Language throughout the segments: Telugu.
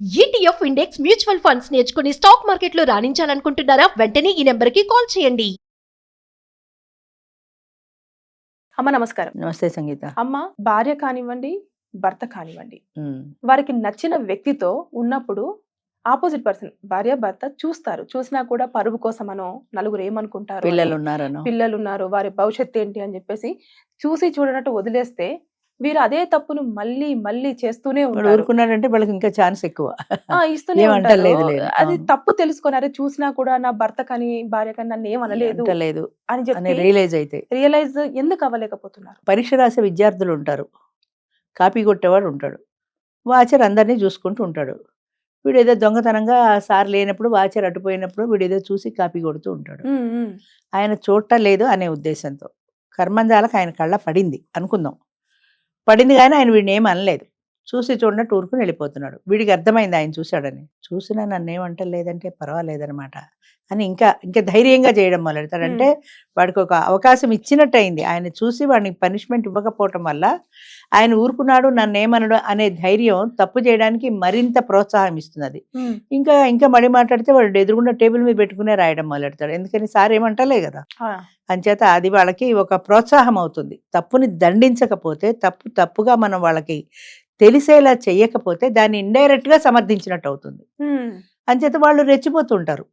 ఈటీఎఫ్ ఇండెక్స్ మ్యూచువల్ ఫండ్స్ నేర్చుకుని స్టాక్ మార్కెట్లో రాణించాలనుకుంటున్నారా? వెంటనే ఈ నెంబర్కి కాల్ చేయండి. అమ్మ నమస్కారం. నమస్తే సంగీత. అమ్మ, భార్య కానివ్వండి, భర్త కానివ్వండి, వారికి నచ్చిన వ్యక్తితో ఉన్నప్పుడు ఆపోజిట్ పర్సన్ భార్య భర్త చూస్తారు. చూసినా కూడా పరువు కోసమనో, నలుగురు ఏమనుకుంటారు, పిల్లలు ఉన్నారు, వారి భవిష్యత్తు ఏంటి అని చెప్పేసి చూసి చూడనట్టు వదిలేస్తే వీరు అదే తప్పును మళ్ళీ మళ్ళీ చేస్తూనే ఊరుకున్నాడంటే వాళ్ళకి ఇంకా ఛాన్స్ ఎక్కువ. ఇస్తూనే ఉంటారు. అది తప్పు తెలుసుకున్నారే, చూసినా కూడా నా భర్త కానీ భార్య కానీ నన్ను ఏమనలేదు అని చెప్పి రియలైజ్ ఎందుకు అవ్వలేకపోతున్నారు? పరీక్ష రాసే విద్యార్థులు ఉంటారు, కాపీ కొట్టేవాడు ఉంటాడు, వాచర్ అందరినీ చూసుకుంటూ ఉంటాడు. వీడు ఏదో దొంగతనంగా సార్ లేనప్పుడు వాచర్ అటుపోయినప్పుడు వీడు ఏదో చూసి కాపీ కొడుతూ ఉంటాడు. ఆయన చూడలేదు అనే ఉద్దేశంతో కర్మంజాలకు ఆయన కళ్ళ పడింది అనుకుందాం. పడింది కానీ ఆయన వీడిని ఏం అనలేదు, చూసి చూడనట్టు ఊరుకుని వెళ్ళిపోతున్నాడు. వీడికి అర్థమైంది ఆయన చూశాడని. చూసినా నన్ను ఏమంటలేదంటే పర్వాలేదనమాట అని ఇంకా ఇంకా ధైర్యంగా చేయడం మొదలెడతాడు. అంటే వాడికి ఒక అవకాశం ఇచ్చినట్టు అయింది. ఆయన చూసి వాడికి పనిష్మెంట్ ఇవ్వకపోవటం వల్ల ఆయన ఊరుకున్నాడు, నన్ను ఏమనడు అనే ధైర్యం తప్పు చేయడానికి మరింత ప్రోత్సాహం ఇస్తుంది. అది ఇంకా ఇంకా మడి మాట్లాడితే వాడు ఎదురుగుండా టేబుల్ మీద పెట్టుకునే రాయడం మొదలెడతాడు. ఎందుకని సార్ ఏమంటలే కదా. అంచేత అది వాళ్ళకి ఒక ప్రోత్సాహం అవుతుంది. తప్పుని దండించకపోతే, తప్పుగా మనం వాళ్ళకి తెలిసేలా చెయ్యకపోతే దాన్ని ఇండైరెక్ట్ గా సమర్థించినట్టు అవుతుంది. అంచేత వాళ్ళు రెచ్చిపోతుంటారు.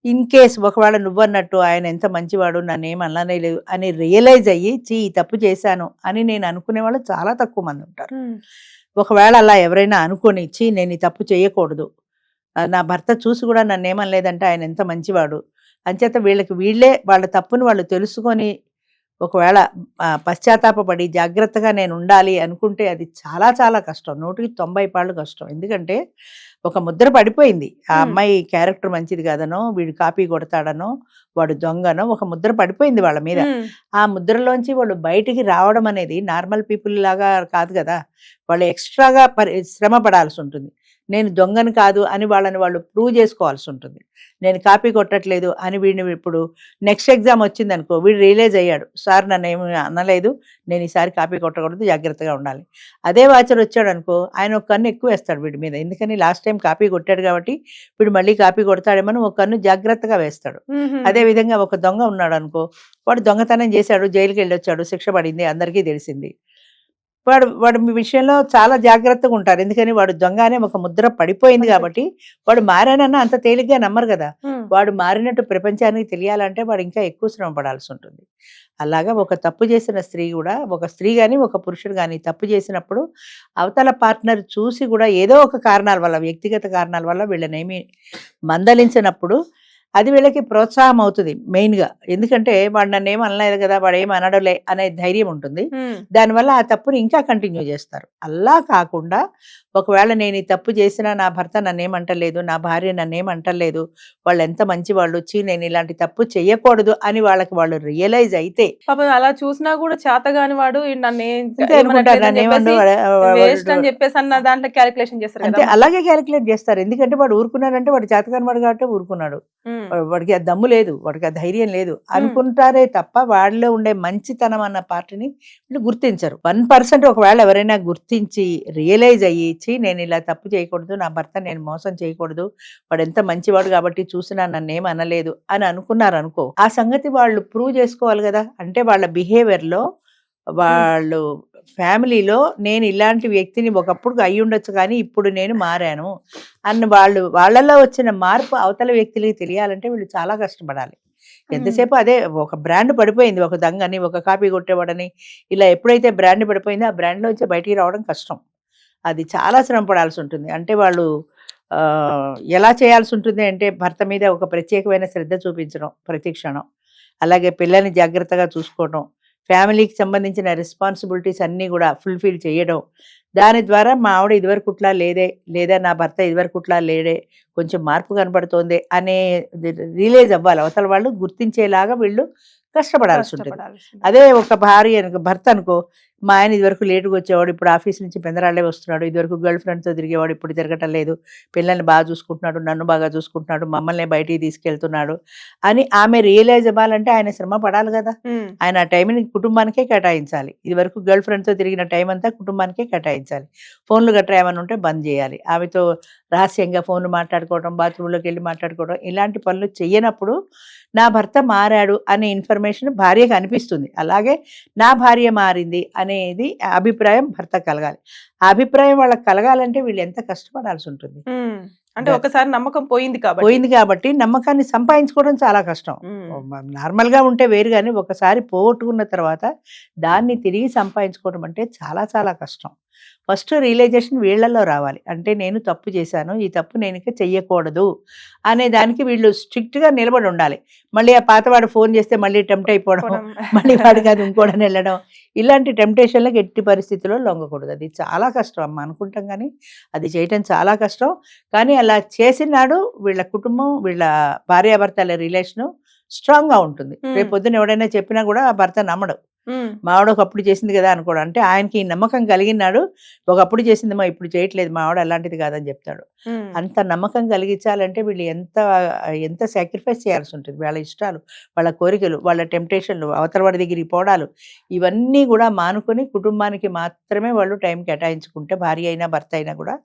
ఇన్ కేస్ ఒకవేళ నువ్వన్నట్టు ఆయన ఎంత మంచివాడు, నన్ను ఏం అననే లేదు అని రియలైజ్ అయ్యి ఈ తప్పు చేశాను అని నేను అనుకునే వాళ్ళు చాలా తక్కువ మంది ఉంటారు. ఒకవేళ అలా ఎవరైనా అనుకొని నేను ఈ తప్పు చేయకూడదు, నా భర్త చూసి కూడా నన్ను ఏమనలేదంటే ఆయన ఎంత మంచివాడు, అంచేత వీళ్ళే వాళ్ళ తప్పును వాళ్ళు తెలుసుకొని ఒకవేళ పశ్చాత్తాపడి జాగ్రత్తగా నేను ఉండాలి అనుకుంటే అది చాలా చాలా కష్టం. 190 కష్టం. ఎందుకంటే ఒక ముద్ర పడిపోయింది. ఆ అమ్మాయి క్యారెక్టర్ మంచిది కాదనో, వీడు కాపీ కొడతాడనో, వాడు దొంగనో ఒక ముద్ర పడిపోయింది వాళ్ళ మీద. ఆ ముద్రలోంచి వాళ్ళు బయటికి రావడం అనేది నార్మల్ పీపుల్ లాగా కాదు కదా. వాళ్ళు ఎక్స్ట్రాగా శ్రమ పడాల్సి ఉంటుంది. నేను దొంగని కాదు అని వాళ్ళని వాళ్ళు ప్రూవ్ చేసుకోవాల్సి ఉంటుంది. నేను కాపీ కొట్టట్లేదు అని వీడిని ఇప్పుడు నెక్స్ట్ ఎగ్జామ్ వచ్చింది అనుకో, వీడు రియలైజ్ అయ్యాడు, సార్ నన్ను ఏమి అనలేదు, నేను ఈసారి కాపీ కొట్టకూడదు, జాగ్రత్తగా ఉండాలి. అదే వాచర్ వచ్చాడు అనుకో, ఆయన ఒక కన్ను ఎక్కువ వేస్తాడు వీడి మీద. ఎందుకని లాస్ట్ టైం కాపీ కొట్టాడు కాబట్టి వీడు మళ్ళీ కాపీ కొడతాడేమని ఒక కన్ను జాగ్రత్తగా వేస్తాడు. అదే విధంగా ఒక దొంగ ఉన్నాడు అనుకో, వాడు దొంగతనం చేశాడు, జైలుకి వెళ్ళొచ్చాడు, శిక్ష పడింది, అందరికీ తెలిసింది. వాడు మీ విషయంలో చాలా జాగ్రత్తగా ఉంటారు. ఎందుకని వాడు దొంగ అనే ఒక ముద్ర పడిపోయింది కాబట్టి. వాడు మారానన్నా అంత తేలిగ్గా నమ్మరు కదా. వాడు మారినట్టు ప్రపంచానికి తెలియాలంటే వాడు ఇంకా ఎక్కువ శ్రమ పడాల్సి ఉంటుంది. అలాగా ఒక తప్పు చేసిన స్త్రీ కూడా, ఒక స్త్రీ కానీ ఒక పురుషుడు కానీ తప్పు చేసినప్పుడు అవతల పార్ట్నర్ చూసి కూడా ఏదో ఒక కారణాల వల్ల, వ్యక్తిగత కారణాల వల్ల వీళ్ళనేమి మందలించినప్పుడు అది వీళ్ళకి ప్రోత్సాహం అవుతుంది మెయిన్గా. ఎందుకంటే వాడు నన్ను ఏం అనలేదు కదా, వాడు ఏం అనడలే అనే ధైర్యం ఉంటుంది. దానివల్ల ఆ తప్పుని ఇంకా కంటిన్యూ చేస్తారు. అలా కాకుండా ఒకవేళ నేను ఈ తప్పు చేసినా నా భర్త నన్నేమంటలేదు, నా భార్య నన్నేమంటలేదు, వాళ్ళు ఎంత మంచి వాళ్ళు, వచ్చి నేను ఇలాంటి తప్పు చెయ్యకూడదు అని వాళ్ళకి వాళ్ళు రియలైజ్ అయితే, అలా చూసినా కూడా చేతగాని వాడు దాంట్లో క్యాలిక్యులేషన్ చేస్తారు. అంటే అలాగే క్యాలిక్యులేట్ చేస్తారు. ఎందుకంటే వాడు ఊరుకున్నాడంటే వాడు చేతగాని వాడు కాబట్టి ఊరుకున్నాడు, వాడికి ఆ దమ్ము లేదు, వాడికి ఆ ధైర్యం లేదు అనుకుంటారే తప్ప వాళ్ళలో ఉండే మంచితనం అన్న పార్టీని వీళ్ళు గుర్తించరు. 1% ఒకవేళ ఎవరైనా గుర్తించి రియలైజ్ అయ్యి నేను ఇలా తప్పు చేయకూడదు, నా భర్త నేను మోసం చేయకూడదు, వాడు ఎంత మంచివాడు కాబట్టి చూసినా నన్ను ఏం అనలేదు అని అనుకున్నారు అనుకో, ఆ సంగతి వాళ్ళు ప్రూవ్ చేసుకోవాలి కదా. అంటే వాళ్ళ బిహేవియర్లో, వాళ్ళు ఫ్యామిలీలో నేను ఇలాంటి వ్యక్తిని ఒకప్పుడు అయ్యి ఉండొచ్చు కానీ ఇప్పుడు నేను మారాను అన్న వాళ్ళలో వచ్చిన మార్పు అవతల వ్యక్తులకి తెలియాలంటే వీళ్ళు చాలా కష్టపడాలి. ఎంతసేపు అదే ఒక బ్రాండ్ పడిపోయింది, ఒక దొంగని, ఒక కాపీ కొట్టేవాడని, ఇలా ఎప్పుడైతే బ్రాండ్ పడిపోయిందో ఆ బ్రాండ్లో వచ్చి బయటికి రావడం కష్టం. అది చాలా శ్రమ పడాల్సి ఉంటుంది. అంటే వాళ్ళు ఎలా చేయాల్సి ఉంటుంది అంటే భర్త మీద ఒక ప్రత్యేకమైన శ్రద్ధ చూపించడం ప్రతి క్షణం, అలాగే పిల్లల్ని జాగ్రత్తగా చూసుకోవడం, ఫ్యామిలీకి సంబంధించిన రెస్పాన్సిబిలిటీస్ అన్నీ కూడా ఫుల్ఫిల్ చేయడం. దాని ద్వారా మా ఆవిడ ఇదివరకుట్లా లేదే, లేదా నా భర్త ఇదివరకుట్లా లేడే, కొంచెం మార్పు కనపడుతోంది అనే రిలీజ్ అవ్వాలి. అవతల వాళ్ళు గుర్తించేలాగా వీళ్ళు కష్టపడాల్సి ఉంటుంది. అదే ఒక భార్య భర్త అనుకో, మా ఆయన ఇదివరకు లేటుగా వచ్చేవాడు, ఇప్పుడు ఆఫీస్ నుంచి పెందరాళ్ళే వస్తున్నాడు, ఇదివరకు గర్ల్ ఫ్రెండ్తో తిరిగేవాడు, ఇప్పుడు తిరగటం లేదు, పిల్లల్ని బాగా చూసుకుంటున్నాడు, నన్ను బాగా చూసుకుంటున్నాడు, మమ్మల్ని బయటికి తీసుకెళ్తున్నాడు అని ఆమె రియలైజ్ అవ్వాలంటే ఆయన శ్రమ పడాలి కదా. ఆయన ఆ టైంని కుటుంబానికే కేటాయించాలి. ఇదివరకు గర్ల్ ఫ్రెండ్తో తిరిగిన టైం అంతా కుటుంబానికే కేటాయించాలి. సంపాదించాలి. ఫోన్లు గట్రా ఏమైనా ఉంటే బంద్ చేయాలి. ఆమెతో రహస్యంగా ఫోన్లు మాట్లాడుకోవడం, బాత్రూంలోకి వెళ్ళి మాట్లాడుకోవడం, ఇలాంటి పనులు చెయ్యనప్పుడు నా భర్త మారాడు అనే ఇన్ఫర్మేషన్ భార్యకు అనిపిస్తుంది. అలాగే నా భార్య మారింది అనేది అభిప్రాయం భర్త కలగాలి. ఆ అభిప్రాయం వాళ్ళకి కలగాలంటే వీళ్ళు ఎంత కష్టపడాల్సి ఉంటుంది. అంటే ఒకసారి నమ్మకం పోయింది కాబట్టి నమ్మకాన్ని సంపాదించుకోవడం చాలా కష్టం. నార్మల్గా ఉంటే వేరు, కానీ ఒకసారి పోగొట్టుకున్న తర్వాత దాన్ని తిరిగి సంపాదించుకోవడం అంటే చాలా చాలా కష్టం. ఫస్ట్ రియలైజేషన్ వీళ్ళల్లో రావాలి. అంటే నేను తప్పు చేశాను, ఈ తప్పు నేను ఇక చెయ్యకూడదు అనే దానికి వీళ్ళు స్ట్రిక్ట్గా నిలబడి ఉండాలి. మళ్ళీ ఆ పాతవాడు ఫోన్ చేస్తే మళ్ళీ టెంప్ట్ అయిపోవడం, మళ్ళీ వాడికి అది ఇంకోడని వెళ్ళడం, ఇలాంటి టెంప్టేషన్లకు ఎట్టి పరిస్థితుల్లో లొంగకూడదు. అది చాలా కష్టం అమ్మ, అనుకుంటాం కానీ అది చేయటం చాలా కష్టం. కానీ అలా చేసినాడు వీళ్ళ కుటుంబం, వీళ్ళ భార్యాభర్తల రిలేషను స్ట్రాంగ్గా ఉంటుంది. రేపు పొద్దున ఎవడైనా చెప్పినా కూడా ఆ భర్త నమ్మడు. మావాడు ఒకప్పుడు చేసింది కదా అనుకోడు. అంటే ఆయనకి ఈ నమ్మకం కలిగినాడు, ఒకప్పుడు చేసింది మా ఇప్పుడు చేయట్లేదు, మావాడు అలాంటిది కాదని చెప్తాడు. అంత నమ్మకం కలిగించాలంటే వీళ్ళు ఎంత సాక్రిఫైస్ చేయాల్సి ఉంటుంది. వాళ్ళ ఇష్టాలు, వాళ్ళ కోరికలు, వాళ్ళ టెంప్టేషన్లు, అవతల వాడి దగ్గరికి పోవడాలు, ఇవన్నీ కూడా మానుకొని కుటుంబానికి మాత్రమే వాళ్ళు టైం కేటాయించుకుంటే భార్య అయినా భర్త అయినా కూడా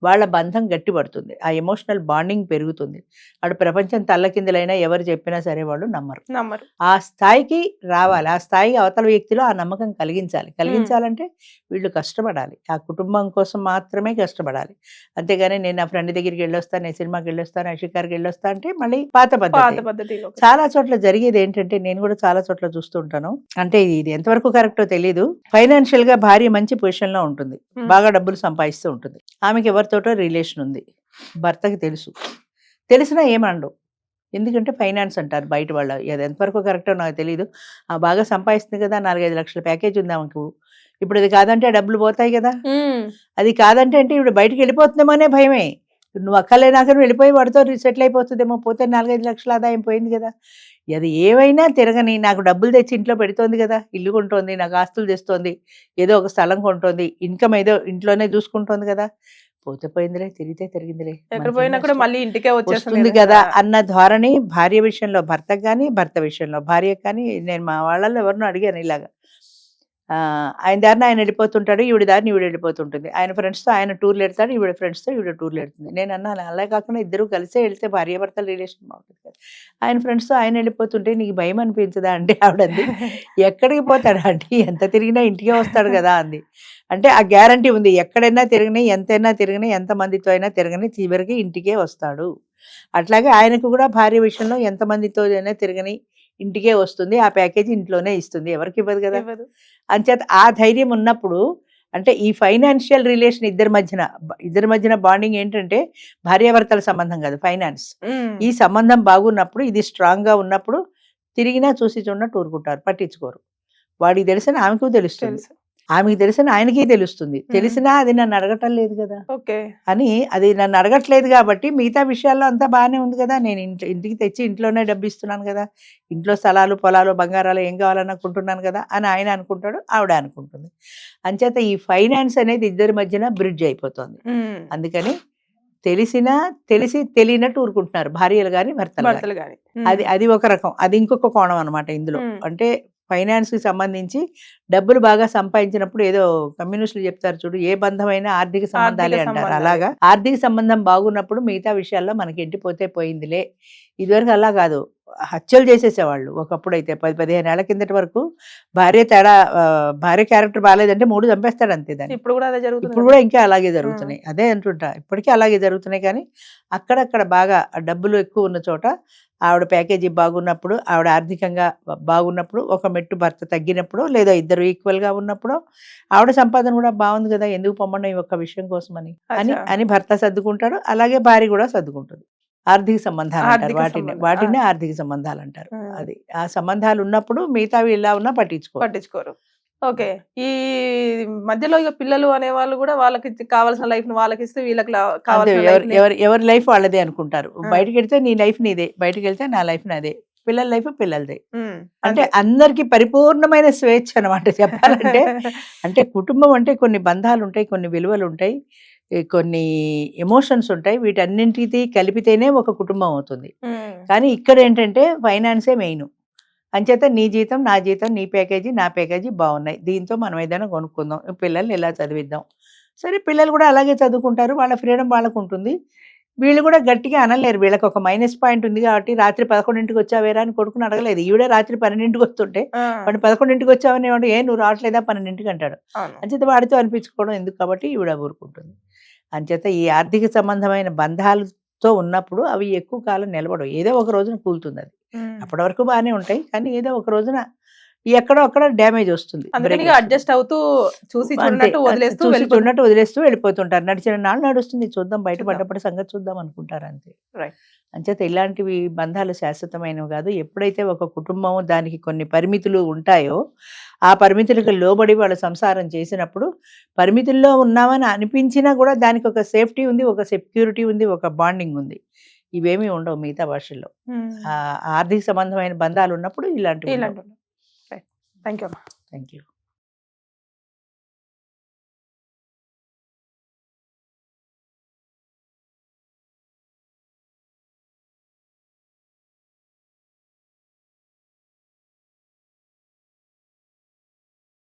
వాళ్ళ బంధం గట్టిపడుతుంది. ఆ ఎమోషనల్ బాండింగ్ పెరుగుతుంది. వాడు ప్రపంచం తల్లకిందులైనా ఎవరు చెప్పినా సరే వాళ్ళు నమ్మరు. ఆ స్థాయికి రావాలి. ఆ స్థాయికి అవతల వ్యక్తిలో ఆ నమ్మకం కలిగించాలంటే వీళ్ళు కష్టపడాలి. ఆ కుటుంబం కోసం మాత్రమే కష్టపడాలి. అంతేగాని నేను నా ఫ్రెండ్ దగ్గరికి వెళ్ళొస్తాను, నేను సినిమాకి వెళ్ళొస్తాను, నేను షికార్కి వెళ్ళొస్తా అంటే మళ్ళీ పాత పద్ధతి. చాలా చోట్ల జరిగేది ఏంటంటే, నేను కూడా చాలా చోట్ల చూస్తూ ఉంటాను. అంటే ఇది ఎంతవరకు కరెక్టో తెలియదు. ఫైనాన్షియల్ గా భార్య మంచి పొజిషన్ లో ఉంటుంది, బాగా డబ్బులు సంపాదిస్తూ ఉంటుంది. ఆమెకి ఎవరితోటో రిలేషన్ ఉంది, భర్తకి తెలిసినా ఏమండు. ఎందుకంటే ఫైనాన్స్ అంటారు బయట వాళ్ళు. అది ఎంతవరకు కరెక్టో నాకు తెలియదు. బాగా సంపాదిస్తుంది కదా, 4-5 లక్షల ప్యాకేజ్ ఉంది ఆమెకు. ఇప్పుడు అది కాదంటే డబ్బులు పోతాయి కదా. అది కాదంటే అంటే ఇప్పుడు బయటకు వెళ్ళిపోతుందేమోనే భయమే. నువ్వు అక్కలేనాక వెళ్ళిపోయి వాడితో సెటిల్ అయిపోతుందేమో, పోతే 4-5 లక్షల ఆదాయం పోయింది కదా. అది ఏవైనా తిరగని, నాకు డబ్బులు తెచ్చి ఇంట్లో పెడుతోంది కదా, ఇల్లు కొంటోంది, నాకు ఆస్తులు తెస్తోంది, ఏదో ఒక స్థలం కొంటోంది, ఇన్కమ్ ఏదో ఇంట్లోనే చూసుకుంటోంది కదా, పోతే పోయిందిలే, తిరిగితే తిరిగిందిలే, ఎక్కడ పోయినా కూడా మళ్ళీ ఇంటికే వస్తుంది కదా అన్న ధోరణి భార్య విషయంలో భర్తకు కానీ, భర్త విషయంలో భార్యకు కానీ. నేను మా వాళ్ళల్లో ఎవరినో అడిగాను ఇలాగా. ఆయన దారిని ఆయన వెళ్ళిపోతుంటాడు, ఈవిడ దారిని ఈవిడ వెళ్ళిపోతుంటుంది. ఆయన ఫ్రెండ్స్తో ఆయన టూర్లు వెళ్తాడు, ఈవిడ ఫ్రెండ్స్తో ఈవిడ టూర్లు వెళ్తుంది. నేను అన్నాను, అలా కాకుండా ఇద్దరు కలిసే వెళ్తే భార్యాభర్తల రిలేషన్ బాగుంటుంది కదా. ఆయన ఫ్రెండ్స్తో ఆయన వెళ్ళిపోతుంటే నీకు భయం అనిపించదా అంటే ఆవిడంది, ఎక్కడికి పోతాడు అంటే ఎంత తిరిగినా ఇంటికే వస్తాడు కదా అంది. అంటే ఆ గ్యారంటీ ఉంది, ఎక్కడైనా తిరగని, ఎంతైనా తిరగని, ఎంతమందితో అయినా తిరగని, చివరికి ఇంటికే వస్తాడు. అట్లాగే ఆయనకు కూడా భార్య విషయంలో ఎంతమందితో అయినా తిరగని ఇంటికే వస్తుంది, ఆ ప్యాకేజ్ ఇంట్లోనే ఇస్తుంది, ఎవరికి ఇవ్వదు కదా. అంచేత ఆ ధైర్యం ఉన్నప్పుడు, అంటే ఈ ఫైనాన్షియల్ రిలేషన్ ఇద్దరి మధ్యన బాండింగ్ ఏంటంటే భార్యాభర్తల సంబంధం కాదు, ఫైనాన్స్. ఈ సంబంధం బాగున్నప్పుడు, ఇది స్ట్రాంగ్ గా ఉన్నప్పుడు తిరిగినా చూసి చూడనట్టు ఊరుకుంటారు, పట్టించుకోరు. వాడికి తెలిసిన ఆమెకు తెలుస్తుంది, ఆమెకి తెలిసిన ఆయనకి తెలుస్తుంది. తెలిసినా అది నన్ను అడగటం లేదు కదా అని, అది నన్ను అడగట్లేదు కాబట్టి మిగతా విషయాల్లో అంతా బాగానే ఉంది కదా, నేను ఇంటికి తెచ్చి ఇంట్లోనే డబ్బు ఇస్తున్నాను కదా, ఇంట్లో స్థలాలు, పొలాలు, బంగారాలు ఏం కావాలనుకుంటున్నాను కదా అని ఆయన అనుకుంటాడు, ఆవిడ అనుకుంటుంది. అంచేత ఈ ఫైనాన్స్ అనేది ఇద్దరి మధ్యన బ్రిడ్జ్ అయిపోతుంది. అందుకని తెలిసి తెలియనట్టు ఊరుకుంటున్నారు భార్యలు కానీ భర్తలు కానీ. అది ఒక రకం. అది ఇంకొక కోణం అనమాట ఇందులో. అంటే ఫైనాన్స్ కి సంబంధించి డబ్బులు బాగా సంపాదించినప్పుడు, ఏదో కమ్యూనిస్టులు చెప్తారు చూడు, ఏ బంధమైనా ఆర్థిక సంబంధాలే అంటారు. అలాగా ఆర్థిక సంబంధం బాగున్నప్పుడు మిగతా విషయాల్లో మనకి ఎంటిపోతే పోయిందిలే. ఇదివరకు అలా కాదు, హత్యలు చేసేసేవాళ్ళు. ఒకప్పుడు అయితే 10-15 ఏళ్ల కిందటి వరకు భార్య క్యారెక్టర్ బాగాలేదంటే 3 చంపేస్తాడు అంతే దాన్ని. ఇప్పుడు కూడా అదే జరుగుతుంది. ఇప్పుడు కూడా ఇంకా అలాగే జరుగుతున్నాయి. అదే అంటుంటా, ఇప్పటికీ అలాగే జరుగుతున్నాయి. కానీ అక్కడక్కడ బాగా డబ్బులు ఎక్కువ ఉన్న చోట, ఆవిడ ప్యాకేజీ బాగున్నప్పుడు, ఆవిడ ఆర్థికంగా బాగున్నప్పుడు, ఒక మెట్టు భర్త తగ్గినప్పుడు, లేదా ఇద్దరు ఈక్వల్ గా ఉన్నప్పుడు, ఆవిడ సంపాదన కూడా బాగుంది కదా, ఎందుకు పొమ్మన్నా ఈ ఒక్క విషయం కోసం అని భర్త సర్దుకుంటాడు. అలాగే భార్య కూడా సర్దుకుంటుంది. ఆర్థిక సంబంధాలు అంటారు వాటిని ఆర్థిక సంబంధాలు అంటారు. అది ఆ సంబంధాలు ఉన్నప్పుడు మిగతావి ఇలా ఉన్నా పట్టించుకోరు. ఓకే. ఈ మధ్యలో ఇక పిల్లలు అనే వాళ్ళు కూడా వాళ్ళకి కావాల్సిన లైఫ్ ని వాళ్ళకి ఇస్తే వీళ్ళకి ఎవరి లైఫ్ వాళ్ళదే అనుకుంటారు. బయటకు వెళ్తే నీ లైఫ్ నీదే, బయటకు వెళ్తే నా లైఫ్ నాదే, పిల్లల లైఫ్ పిల్లలదే. అంటే అందరికి పరిపూర్ణమైన స్వేచ్ఛ అనమాట చెప్పాలంటే. అంటే కుటుంబం అంటే కొన్ని బంధాలు ఉంటాయి, కొన్ని విలువలు ఉంటాయి, కొన్ని ఎమోషన్స్ ఉంటాయి. వీటన్నింటికి కలిపితేనే ఒక కుటుంబం అవుతుంది. కానీ ఇక్కడ ఏంటంటే ఫైనాన్సే మెయిన్. అంచేత నీ జీతం నా జీతం, నీ ప్యాకేజీ నా ప్యాకేజీ బాగున్నాయి, దీంతో మనం ఏదైనా కొనుక్కుందాం, పిల్లల్ని ఇలా చదివిద్దాం, సరే పిల్లలు కూడా అలాగే చదువుకుంటారు, వాళ్ళ ఫ్రీడమ్ వాళ్ళకు ఉంటుంది. వీళ్ళు కూడా గట్టిగా అనలేరు, వీళ్ళకి ఒక మైనస్ పాయింట్ ఉంది కాబట్టి రాత్రి 11ంటికి వచ్చావేరా అని కొడుకుని అడగలేదు. ఈవిడే రాత్రి 12ంటికి వస్తుంటే వాడు 11ంటికి వచ్చావని ఏమంటే ఏ నువ్వు రావట్లేదా 12ంటికి అంటాడు. అంచేత వాడితో అనిపించుకోవడం ఎందుకు కాబట్టి ఈవిడ ఊరుకుంటుంది. అంచేత ఈ ఆర్థిక సంబంధమైన బంధాలతో ఉన్నప్పుడు అవి ఎక్కువ కాలం నిలబడవు, ఏదో ఒక రోజున కూలుతుంది. అది అప్పటి వరకు బాగానే ఉంటాయి, కానీ ఏదో ఒక రోజున ఎక్కడో అక్కడ డ్యామేజ్ వస్తుంది. అడ్జస్ట్ అవుతూ చూసి చూడనట్టు వదిలేస్తూ వెళ్ళిపోతుంటారు. నడిచిన నాళ్ళు నడుస్తుంది, చూద్దాం బయటపడ్డప్పుడు సంగతి చూద్దాం అనుకుంటారు అంతే. అంచేత ఇలాంటివి బంధాలు శాశ్వతమైనవి కాదు. ఎప్పుడైతే ఒక కుటుంబం దానికి కొన్ని పరిమితులు ఉంటాయో ఆ పరిమితులకు లోబడి వాళ్ళ సంసారం చేసినప్పుడు, పరిమితుల్లో ఉన్నామని అనిపించినా కూడా దానికి ఒక సేఫ్టీ ఉంది, ఒక సెక్యూరిటీ ఉంది, ఒక బాండింగ్ ఉంది. ఇవేమీ ఉండవు మిగతా భాషల్లో. ఆర్థిక సంబంధమైన బంధాలు ఉన్నప్పుడు ఇలాంటివి. Thank you. Thank you.